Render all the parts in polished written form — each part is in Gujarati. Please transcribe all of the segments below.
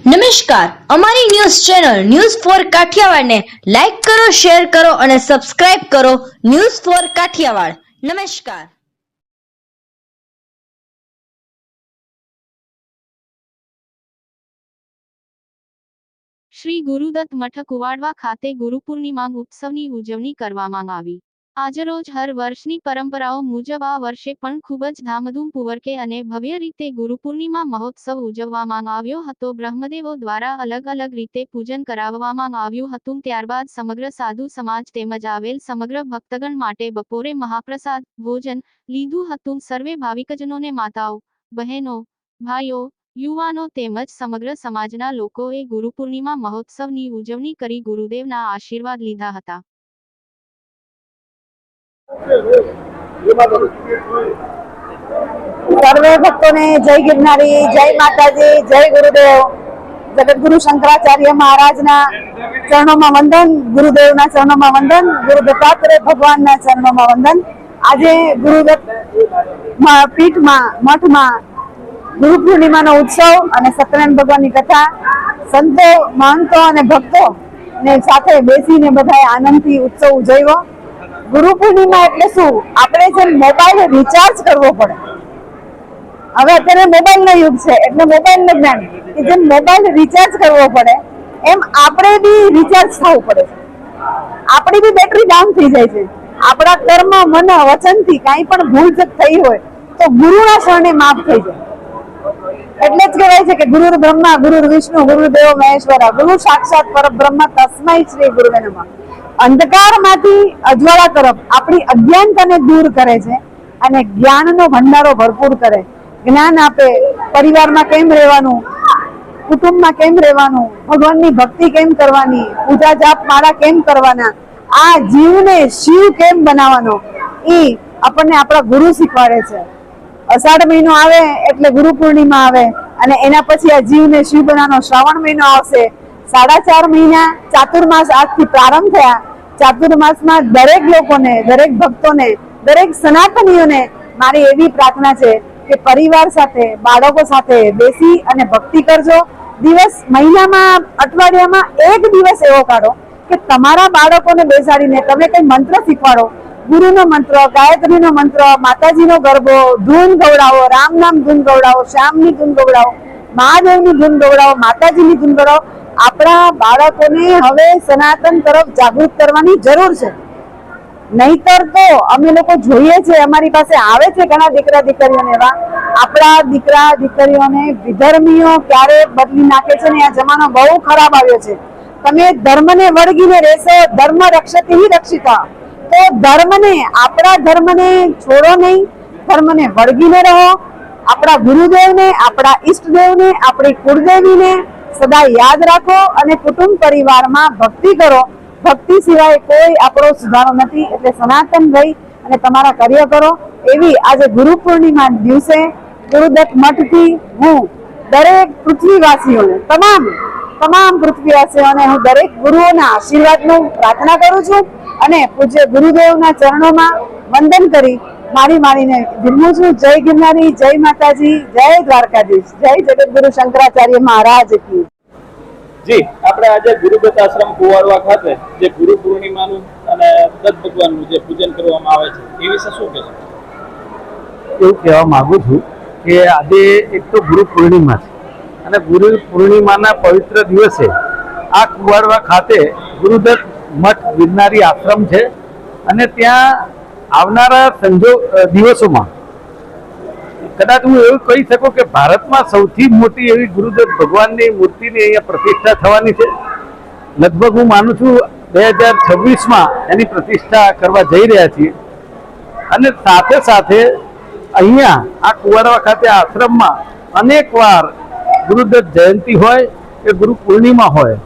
નમસ્કાર, અમારી news channel news for Kathiawad ને લાઈક કરો, શેર કરો અને સબસ્ક્રાઇબ કરો. News for Kathiawad. નમસ્કાર. શ્રી ગુરુદત્ત મઠ કુવાડવા ખાતે ગુરુપૂર્ણિમા ઉત્સવની ઉજવણી કરવામાં આવી. આજરોજ હર વર્ષની પરંપરાઓ મુજબ આ વર્ષે પણ ખૂબ જ ધામધૂમપૂર્વકે અને ભવ્ય રીતે ગુરુપૂર્ણિમા મહોત્સવ ઉજવવામાં આવ્યો હતો. બ્રહ્મદેવો દ્વારા અલગ અલગ રીતે પૂજન કરાવવામાં આવ્યું હતું. ત્યારબાદ સમગ્ર સાધુ સમાજ તેમજ આવેલ સમગ્ર ભક્તગણ માટે બપોરે મહાપ્રસાદ ભોજન લીધું હતું. સર્વે ભાવિકજનોને માતાઓ, બહેનો, ભાઈઓ, યુવાનો તેમજ સમગ્ર સમાજના લોકોએ ગુરુપૂર્ણિમા મહોત્સવની ઉજવણી કરી ગુરુદેવના આશીર્વાદ લીધા હતા. સર્વે ભક્તોને જય ગિરનારી, જય માતાજી, જય ગુરુદેવ. જગતગુરુ શંકરાચાર્ય મહારાજના ચરણોમાં વંદન, ગુરુદેવના ચરણોમાં વંદન, ગુરુ દત્તાત્રેય ભગવાનના ચરણોમાં વંદન. આજે ગુરુદત્ત પીઠમાં મઠમાં ગુરુ પૂર્ણિમાનો ઉત્સવ અને સત્યનારાયણ ભગવાનની કથા સંતો, મહંતો અને ભક્તો ને સાથે બેસીને બધાએ આનંદથી ઉત્સવ ઉજવ્યો. ગુરુ પૂર્ણિમા એટલે શું? આપણે જેમ મોબાઈલ રિચાર્જ કરવો પડે, હવે અત્યારે મોબાઈલ નો યુગ છે એટલે મોબાઈલ નું જ્ઞાન, કે જેમ મોબાઈલ રિચાર્જ કરવો પડે એમ આપણે બી રિચાર્જ થવું પડે છે. આપણી બી બેટરી ડાઉન થઈ જાય છે. આપણા કર્મ, મન, વચનથી કાંઈ પણ ભૂલ થઈ હોય તો ગુરુના શરણે માફ થઈ જાય. એટલે જ કહેવાય છે કે ગુરુ બ્રહ્મા, ગુરુ વિષ્ણુ, ગુરુદેવ મહેશ્વરા, ગુરુ સાક્ષાત પરબ્રહ્મ, તસ્મૈ શ્રી ગુરુવે નમઃ. અંધકારમાંથી અજવાળા તરફ આપણી અજ્ઞાનતાને દૂર કરે છે અને જ્ઞાનનો ભંડારો ભરપૂર કરે, જ્ઞાન આપે. પરિવારમાં કેમ રહેવાનું, કુટુંબમાં કેમ રહેવાનું, ભગવાનની ભક્તિ કેમ કરવાની, પૂજા જાપ માળા કેમ કરવાના, આ જીવને શિવ કેમ બનાવવાનો, એ આપણને આપણા ગુરુ શીખવાડે છે. અષાઢ મહિનો આવે એટલે ગુરુ પૂર્ણિમા આવે અને એના પછી આ જીવને શિવ બનાવવાનો શ્રાવણ મહિનો આવશે. 4.5 મહિના ચાતુર્માસ આજથી પ્રારંભ થયા. ચાતુર્માસમાં દરેક લોકોને, દરેક ભક્તોને, દરેક સનાતનીઓને મારી એવી પ્રાર્થના છે કે પરિવાર સાથે, બાળકો સાથે બેસી અને ભક્તિ કરજો. દિવસ, મહિનામાં, અઠવાડિયામાં એક દિવસ એવો કાઢો કે તમારા બાળકોને બેસાડીને તમે કઈ મંત્ર શીખવાડો. ગુરુનો મંત્ર, ગાયત્રીનો મંત્ર, માતાજીનો ગરબો, ધૂન ગવડાવો, રામ નામ ધૂન ગવડાવો, શ્યામની ધૂન ગવડાવો, મહાદેવની ધૂન ગવડાવો, માતાજીની ધૂન ગવડાવો. આપણા બાળકોને હવે સનાતન તરફ જાગૃત કરવાની જરૂર છે. નહીતર તો અમે લોકો જોઈએ છે, અમારી પાસે આવે છે ઘણા દીકરા દીકરીઓને, એવા આપણા દીકરા દીકરીઓને વિધર્મીઓ ક્યારે બદલી નાખે છે ને આ જમાનો બહુ ખરાબ આવ્યો છે. તમે ધર્મને વળગીને રહેશો, ધર્મ રક્ષતી રક્ષિતા. તો ધર્મને, આપણા ધર્મને છોડો નહીં, ધર્મને વળગીને રહો. આપણા ગુરુદેવને, આપણા ઈષ્ટદેવને, આપણી કુળદેવીને સદા યાદ રાખો અને કુટુંબ પરિવારમાં ભક્તિ કરો. ભક્તિ સિવાય કોઈ આપણો સુધારો નથી. એટલે સનાતન રહી અને તમારા કાર્ય કરો. એવી આજે ગુરુ પૂર્ણિમા દિવસે ગુરુદત્ત મઠથી હું દરેક પૃથ્વીવાસીઓને, તમામ પૃથ્વીવાસીઓને હું દરેક ગુરુઓના આશીર્વાદનું પ્રાર્થના કરું છું અને પૂજ્ય ગુરુદેવના ચરણોમાં વંદન કરી મારીને વિરમું છું. જય ગિરનારી, જય માતાજી, જય દ્વારકાધીશ, જય જગતગુરુ શંકરાચાર્ય મહારાજ કી. જી, આપણે આજે ગુરુદત્ત આશ્રમ કુવાડવા ખાતે જે ગુરુ પૂર્ણિમાનું અને દત્ત ભગવાનનું જે પૂજન કરવામાં આવે છે એ વિશે શું કહેશો? એવું કહેવા માંગુ છું કે આજે એક તો ગુરુ પૂર્ણિમા છે અને ગુરુ પૂર્ણિમાના પવિત્ર દિવસે આ કુવાડવા ખાતે ગુરુદત્ત મઠ ગિરનારી આશ્રમ છે અને ત્યાં આવનારા દિવસોમાં કદાચ હું એવું કહી શકું કે ભારતમાં સૌથી મોટી એવી ગુરુદત્ત ભગવાનની મૂર્તિની અહીંયા પ્રતિષ્ઠા થવાની છે. લગભગ હું માનું છું 2026માં એની પ્રતિષ્ઠા કરવા જઈ રહ્યા છીએ અને સાથે સાથે અહીંયા આ કુવાડવા ખાતે આશ્રમમાં અનેક વાર ગુરુદત્ત જયંતિ હોય કે ગુરુ પૂર્ણિમા હોય,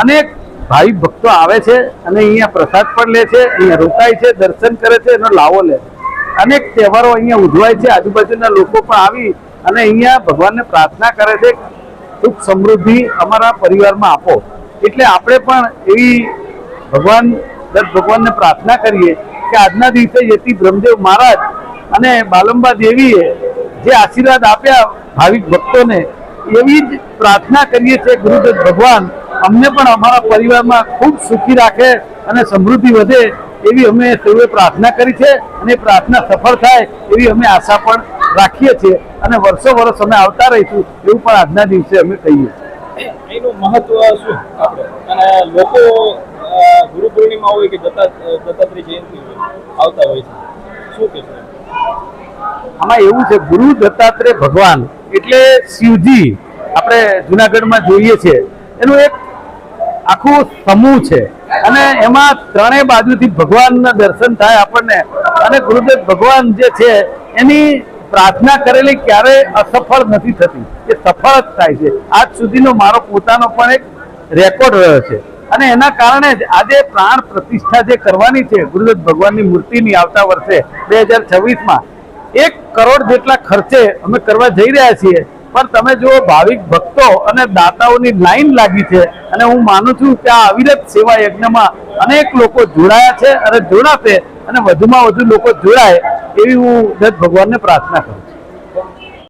અનેક ભાઈ ભક્તો આવે છે અને અહીંયા પ્રસાદ પણ લે છે, અહીંયા રોકાય છે, દર્શન કરે છે, એનો લાવો લે. અનેક તહેવારો અહીંયા ઉજવાય છે. આજુબાજુના લોકો પણ આવી અને અહીંયા ભગવાનને પ્રાર્થના કરે છે, સુખ સમૃદ્ધિ અમારા પરિવારમાં આપો. એટલે આપણે પણ એવી ભગવાનને પ્રાર્થના કરીએ કે આજના દિવસે યતિ બ્રહ્મદેવ મહારાજ અને બાલંબા દેવીએ જે આશીર્વાદ આપ્યા ભાવિક ભક્તોને, એવી જ પ્રાર્થના કરીએ છીએ ગુરુદત્ત ભગવાન અમને પણ અમારા પરિવારમાં ખૂબ સુખી રાખે અને સમૃદ્ધિ વધે એવી અમે સૌએ પ્રાર્થના કરી છે અને એ પ્રાર્થના સફળ થાય એવી અમે આશા પણ રાખીએ છીએ અને વર્ષો વર્ષ અમે આવતા રહીશું એવું પણ આજના દિવસે અમે કહીએ છીએ. એનું મહત્વ શું આપણે અને લોકો ગુરુ પૂર્ણિમા હોય કે દત્તાત્રેય જયંતિ હોય આવતા હોય છે, શું કહેશો? આમાં એવું છે, ગુરુ દત્તાત્રેય ભગવાન એટલે શિવજી આપણે જુનાગઢમાં જોઈએ છે એનું એક આખું સમૂહ છે અને એમાં ત્રણેય બાજુથી ભગવાનના દર્શન થાય આપણને અને ગુરુદેવ ભગવાન જે છે એની પ્રાર્થના કરેલી ક્યારેય અસફળ નથી થતી, એ સફળ જ થાય છે. આજ સુધીનો મારો પોતાનો પણ એક રેકોર્ડ રહ્યો છે અને એના કારણે જ આજે પ્રાણ પ્રતિષ્ઠા જે કરવાની છે ગુરુદેવ ભગવાનની મૂર્તિની આવતા વર્ષે 2026માં 1 કરોડ જેટલા ખર્ચે અમે કરવા જઈ રહ્યા છીએ. પણ તમે જુઓ ભાવિક ભક્તો અને દાતાઓની લાઈન લાગી છે અને હું માનું છું કે આ અવિરત સેવા યજ્ઞમાં અનેક લોકો જોડાયા છે અને જોડાશે અને વધુમાં વધુ લોકો જોડાય એવી હું દત્ત ભગવાનને પ્રાર્થના કરું છું.